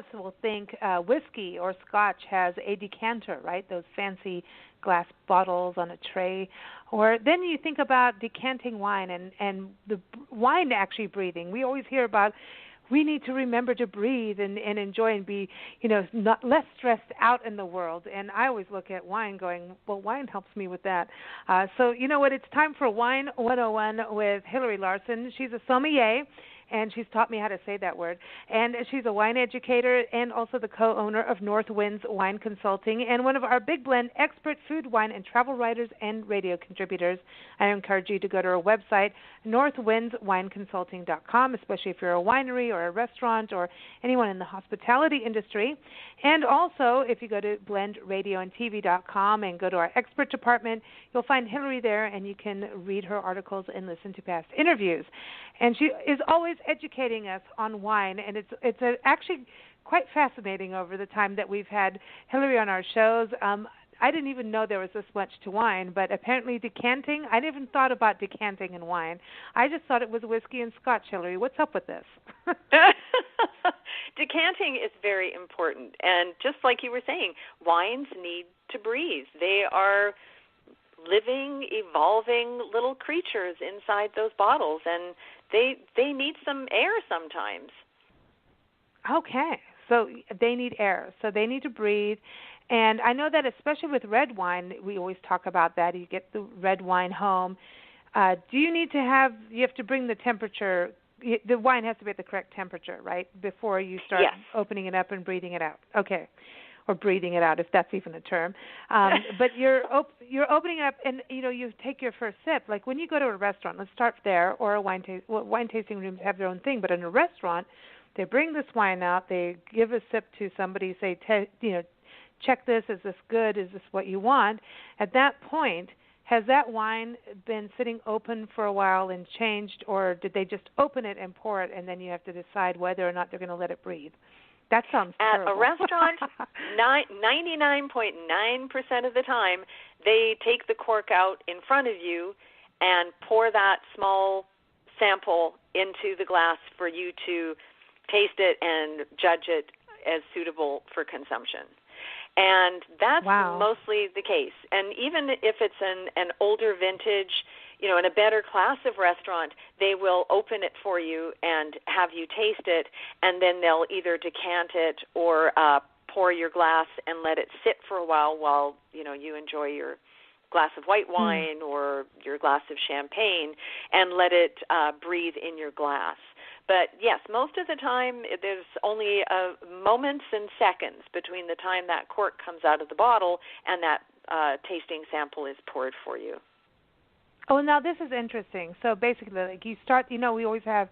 us will think whiskey or scotch has a decanter, right? Those fancy glass bottles on a tray. Or then you think about decanting wine and the wine actually breathing. We always hear about we need to remember to breathe and enjoy and be, not less stressed out in the world. And I always look at wine going, well, wine helps me with that. So you know what? It's time for Wine 101 with Hilarie Larson. She's a sommelier, and she's taught me how to say that word. And she's a wine educator and also the co-owner of Northwinds-Wine Consulting and one of our Big Blend expert food, wine, and travel writers and radio contributors. I encourage you to go to our website, northwinds-wineconsulting.com, especially if you're a winery or a restaurant or anyone in the hospitality industry. And also, if you go to blendradioandtv.com and go to our expert department, you'll find Hilarie there, and you can read her articles and listen to past interviews. And she is always educating us on wine, and it's actually quite fascinating over the time that we've had Hilarie on our shows. I didn't even know there was this much to wine, but apparently decanting, I didn't even thought about decanting in wine. I just thought it was whiskey and scotch, Hilarie. What's up with this? Decanting is very important, and just like you were saying, wines need to breathe. They are living, evolving little creatures inside those bottles, and they need some air sometimes. Okay, so they need air, so they need to breathe. And I know that especially with red wine, we always talk about that. You get the red wine home. Do you need to you have to bring the temperature, the wine has to be at the correct temperature, right, before you start opening it up and breathing it out. Okay. Or breathing it out, if that's even a term. But you're opening it up, and you take your first sip. Like when you go to a restaurant, let's start there, or a wine tasting rooms have their own thing. But in a restaurant, they bring this wine out, they give a sip to somebody, say, check this. Is this good? Is this what you want? At that point, has that wine been sitting open for a while and changed, or did they just open it and pour it, and then you have to decide whether or not they're going to let it breathe? That sounds terrible. At a restaurant, 99.9% of the time, they take the cork out in front of you and pour that small sample into the glass for you to taste it and judge it as suitable for consumption. And that's mostly the case. And even if it's an older vintage, in a better class of restaurant, they will open it for you and have you taste it, and then they'll either decant it or pour your glass and let it sit for a while you enjoy your glass of white wine or your glass of champagne, and let it breathe in your glass. But yes, most of the time there's only moments and seconds between the time that cork comes out of the bottle and that tasting sample is poured for you. Oh, now this is interesting. So basically, like you start, we always have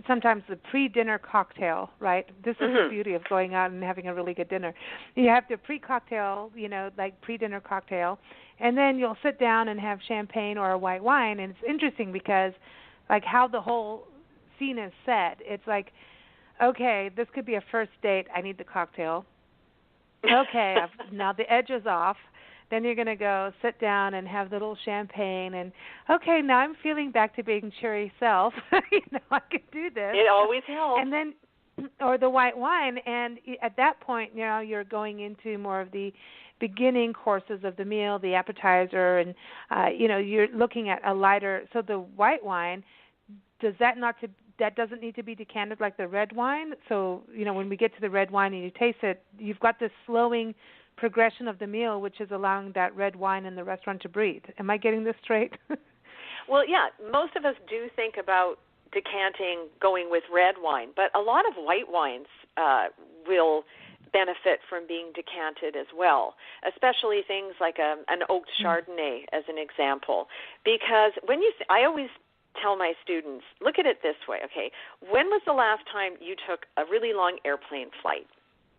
sometimes the pre-dinner cocktail, right? This is the beauty of going out and having a really good dinner. You have the pre-cocktail, like pre-dinner cocktail, and then you'll sit down and have champagne or a white wine. And it's interesting because, like, how the whole scene is set. It's like, okay, this could be a first date. I need the cocktail. Okay, now the edge is off. Then you're going to go sit down and have the little champagne. And, okay, now I'm feeling back to being cheery self. I can do this. It always helps. And then, or the white wine. And at that point, you're going into more of the beginning courses of the meal, the appetizer. And, you're looking at a lighter. So the white wine, that doesn't need to be decanted like the red wine. So, when we get to the red wine and you taste it, you've got this slowing progression of the meal, which is allowing that red wine in the restaurant to breathe. Am I getting this straight? Well, yeah, most of us do think about decanting going with red wine, but a lot of white wines will benefit from being decanted as well, especially things like an oaked Chardonnay as an example. Because I always tell my students, look at it this way, okay, when was the last time you took a really long airplane flight,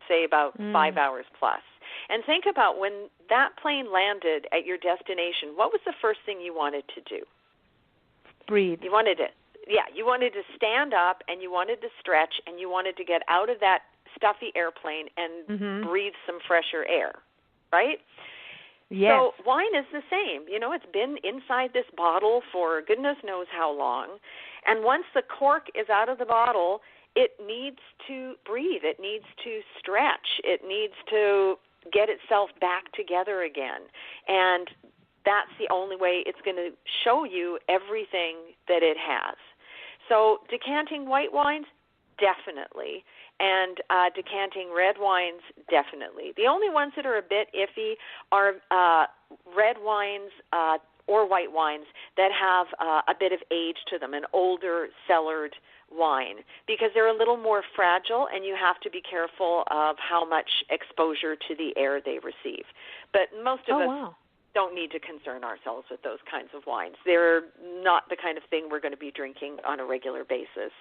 say about 5 hours plus? And think about when that plane landed at your destination, what was the first thing you wanted to do? Breathe. You wanted to stand up, and you wanted to stretch, and you wanted to get out of that stuffy airplane and breathe some fresher air, right? Yes. So wine is the same. It's been inside this bottle for goodness knows how long, and once the cork is out of the bottle, it needs to breathe. It needs to stretch. It needs to get itself back together again. And that's the only way it's going to show you everything that it has. So decanting white wines, definitely. And decanting red wines, definitely. The only ones that are a bit iffy are red wines or white wines that have a bit of age to them, an older cellared wine, because they're a little more fragile, and you have to be careful of how much exposure to the air they receive. But most of us don't need to concern ourselves with those kinds of wines. They're not the kind of thing we're going to be drinking on a regular basis.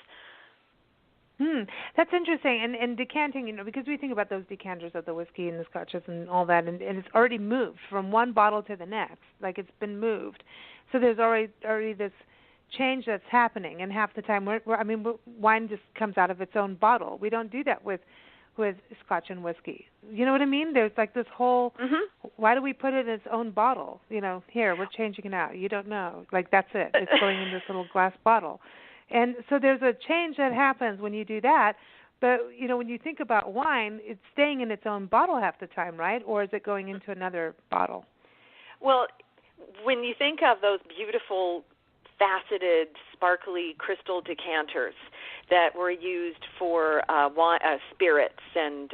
That's interesting. And decanting, because we think about those decanters of the whiskey and the scotches and all that, and it's already moved from one bottle to the next, like it's been moved. So there's already this change that's happening, and half the time, wine just comes out of its own bottle. We don't do that with scotch and whiskey. You know what I mean? There's like this whole, why do we put it in its own bottle? Here, we're changing it out. You don't know. Like, that's it. It's going in this little glass bottle. And so there's a change that happens when you do that. But, when you think about wine, it's staying in its own bottle half the time, right? Or is it going into another bottle? Well, when you think of those beautiful, faceted, sparkly crystal decanters that were used for spirits and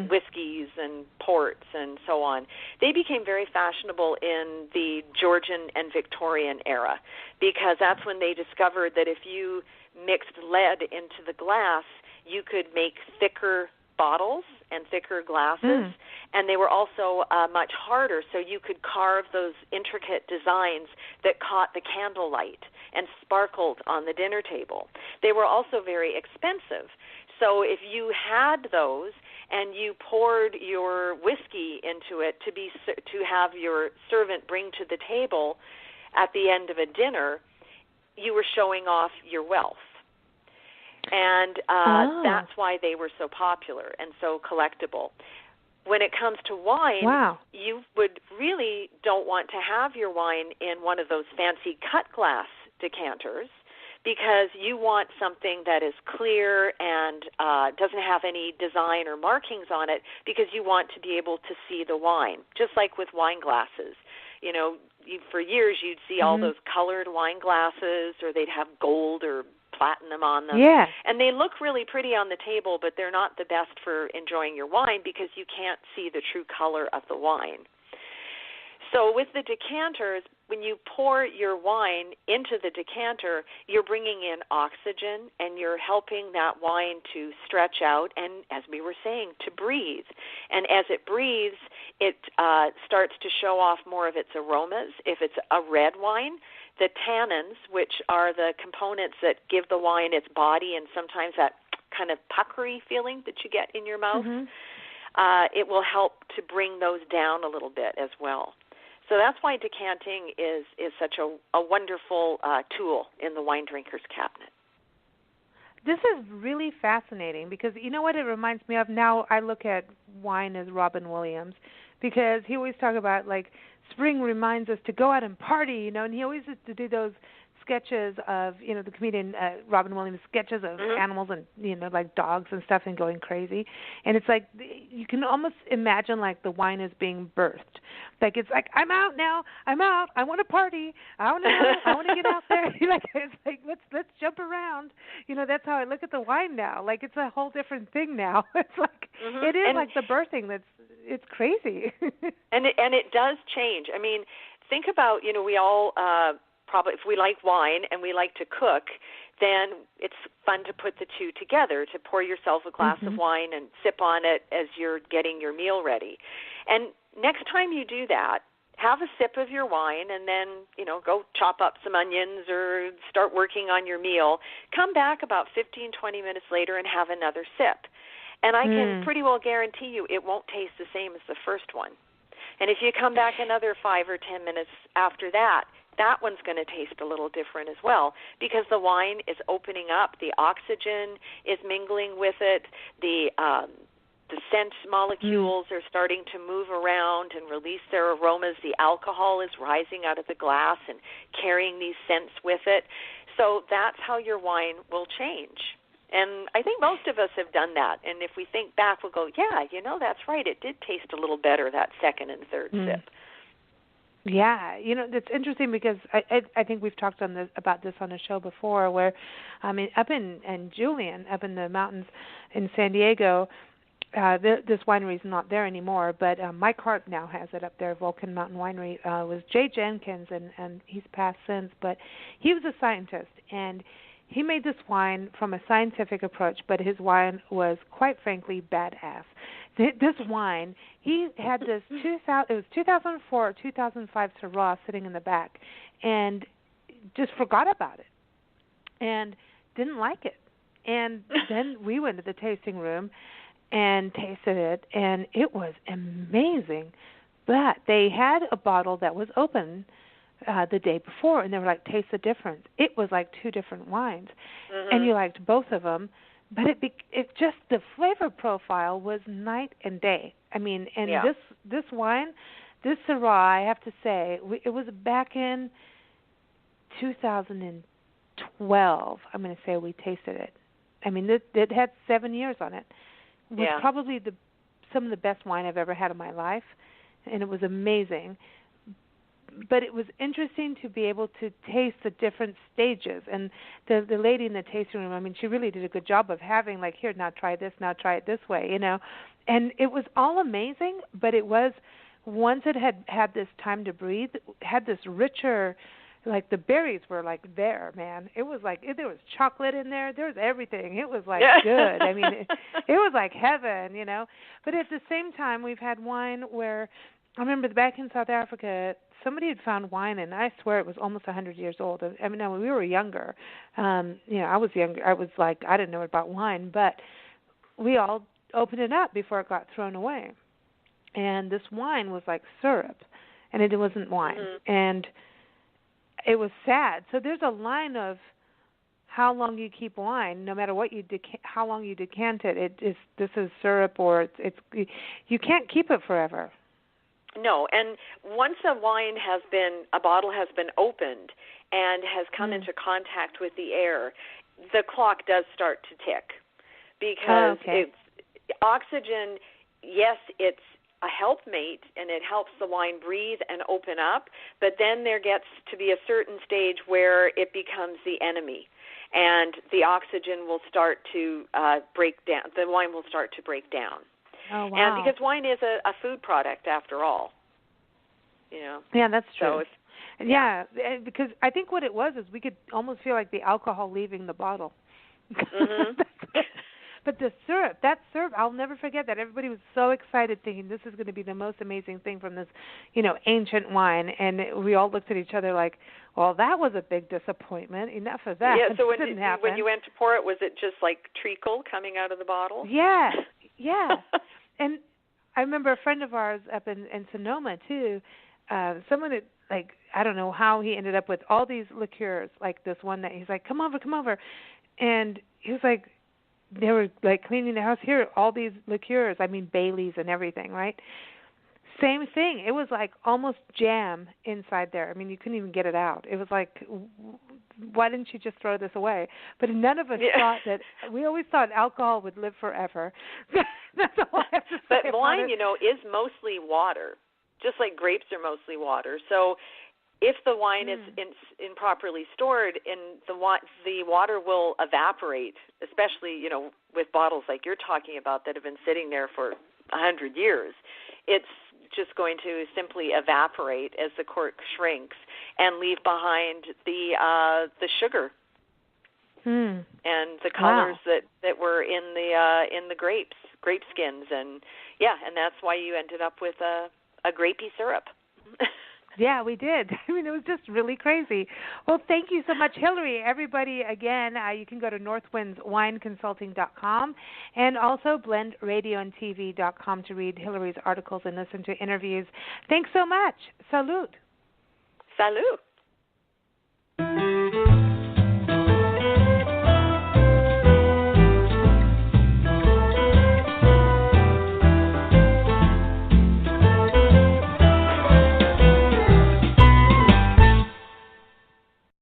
whiskeys and ports and so on, they became very fashionable in the Georgian and Victorian era, because that's when they discovered that if you mixed lead into the glass, you could make thicker bottles and thicker glasses, and they were also much harder, so you could carve those intricate designs that caught the candlelight and sparkled on the dinner table. They were also very expensive, so if you had those and you poured your whiskey into it to have your servant bring to the table at the end of a dinner, you were showing off your wealth. And that's why they were so popular and so collectible. When it comes to wine, you would really don't want to have your wine in one of those fancy cut glass decanters, because you want something that is clear and doesn't have any design or markings on it, because you want to be able to see the wine, just like with wine glasses. For years you'd see all those colored wine glasses, or they'd have gold or platinum on them. Yeah. And they look really pretty on the table, but they're not the best for enjoying your wine, because you can't see the true color of the wine. So with the decanters, when you pour your wine into the decanter, you're bringing in oxygen, and you're helping that wine to stretch out and, as we were saying, to breathe. And as it breathes, it starts to show off more of its aromas. If it's a red wine, the tannins, which are the components that give the wine its body and sometimes that kind of puckery feeling that you get in your mouth, it will help to bring those down a little bit as well. So that's why decanting is such a wonderful tool in the wine drinker's cabinet. This is really fascinating, because you know what it reminds me of? Now I look at wine as Robin Williams, because he always talks about, like, spring reminds us to go out and party, and he always used to do those sketches of, the comedian Robin Williams, sketches of animals and, like dogs and stuff and going crazy. And it's like, you can almost imagine like the wine is being birthed. Like, it's like, I'm out now. I'm out. I want to party. I want to get out there. It's like, let's jump around. That's how I look at the wine now. Like, it's a whole different thing now. It's like, it is like the birthing it's crazy. and it does change. I mean, think about, we all probably, if we like wine and we like to cook, then it's fun to put the two together, to pour yourself a glass of wine and sip on it as you're getting your meal ready. And next time you do that, have a sip of your wine, and then, go chop up some onions or start working on your meal. Come back about 15, 20 minutes later and have another sip. And I can pretty well guarantee you it won't taste the same as the first one. And if you come back another 5 or 10 minutes after that, that one's going to taste a little different as well, because the wine is opening up. The oxygen is mingling with it. The scent molecules are starting to move around and release their aromas. The alcohol is rising out of the glass and carrying these scents with it. So that's how your wine will change. And I think most of us have done that. And if we think back, we'll go, yeah, that's right. It did taste a little better that second and third sip. Yeah, that's interesting because I think we've talked about this on the show before, where up in Julian, up in the mountains in San Diego, this winery is not there anymore, but Mike Hart now has it up there. Vulcan Mountain Winery was Jay Jenkins, and he's passed since, but he was a scientist, and he made this wine from a scientific approach, but his wine was, quite frankly, badass. This wine, he had this 2004 or 2005 Syrah sitting in the back, and just forgot about it, and didn't like it. And then we went to the tasting room and tasted it, and it was amazing. But they had a bottle that was open the day before, and they were like, taste the difference. It was like two different wines, and you liked both of them, but it just, the flavor profile was night and day. I mean, and this wine, this Syrah, I have to say, it was back in 2012. I'm going to say we tasted it. I mean, it had 7 years on it. It was probably some of the best wine I've ever had in my life, and it was amazing. But it was interesting to be able to taste the different stages. And the lady in the tasting room, I mean, she really did a good job of having, like, here, now try this, now try it this way, And it was all amazing, but it was, once it had this time to breathe, had this richer, like, the berries were, like, there, man. It was like, there was chocolate in there. There was everything. It was, like, good. I mean, it was like heaven, But at the same time, we've had wine where, I remember back in South Africa, somebody had found wine, and I swear it was almost 100 years old. I mean, when we were younger, I was younger. I was like, I didn't know about wine, but we all opened it up before it got thrown away. And this wine was like syrup, and it wasn't wine. And it was sad. So there's a line of how long you keep wine, no matter what how long you decant it. This is syrup, or you can't keep it forever. No, and once a bottle has been opened and has come into contact with the air, the clock does start to tick, because it's oxygen. Yes, it's a helpmate, and it helps the wine breathe and open up, but then there gets to be a certain stage where it becomes the enemy, and the oxygen will start to break down. The wine will start to break down. Oh, wow. And because wine is a food product after all, Yeah, that's true. So because I think what it was is we could almost feel like the alcohol leaving the bottle. But the syrup, I'll never forget that. Everybody was so excited, thinking this is going to be the most amazing thing from this, ancient wine. And we all looked at each other like, well, that was a big disappointment. Enough of that. Yeah, so when you went to pour it, was it just like treacle coming out of the bottle? Yeah. And I remember a friend of ours up in Sonoma, too, someone that, like, I don't know how he ended up with all these liqueurs, like this one that he's like, come over. And he was like, they were, like, cleaning the house. Here, all these liqueurs, I mean, Baileys and everything, right? Same thing. It was like almost jam inside there. I mean, you couldn't even get it out. It was like, why didn't you just throw this away? But none of us thought that. We always thought alcohol would live forever. That's all I have to say. But wine, is mostly water, just like grapes are mostly water. So if the wine is improperly stored, and the water will evaporate, especially, with bottles like you're talking about that have been sitting there for 100 years. It's just going to simply evaporate as the cork shrinks and leave behind the sugar and the colors that were in the grape skins, and that's why you ended up with a grapey syrup. Yeah, we did. I mean, it was just really crazy. Well, thank you so much, Hilarie. Everybody, again, you can go to northwinds-wineconsulting.com and also blendradioandtv.com to read Hilarie's articles and listen to interviews. Thanks so much. Salud. Salud.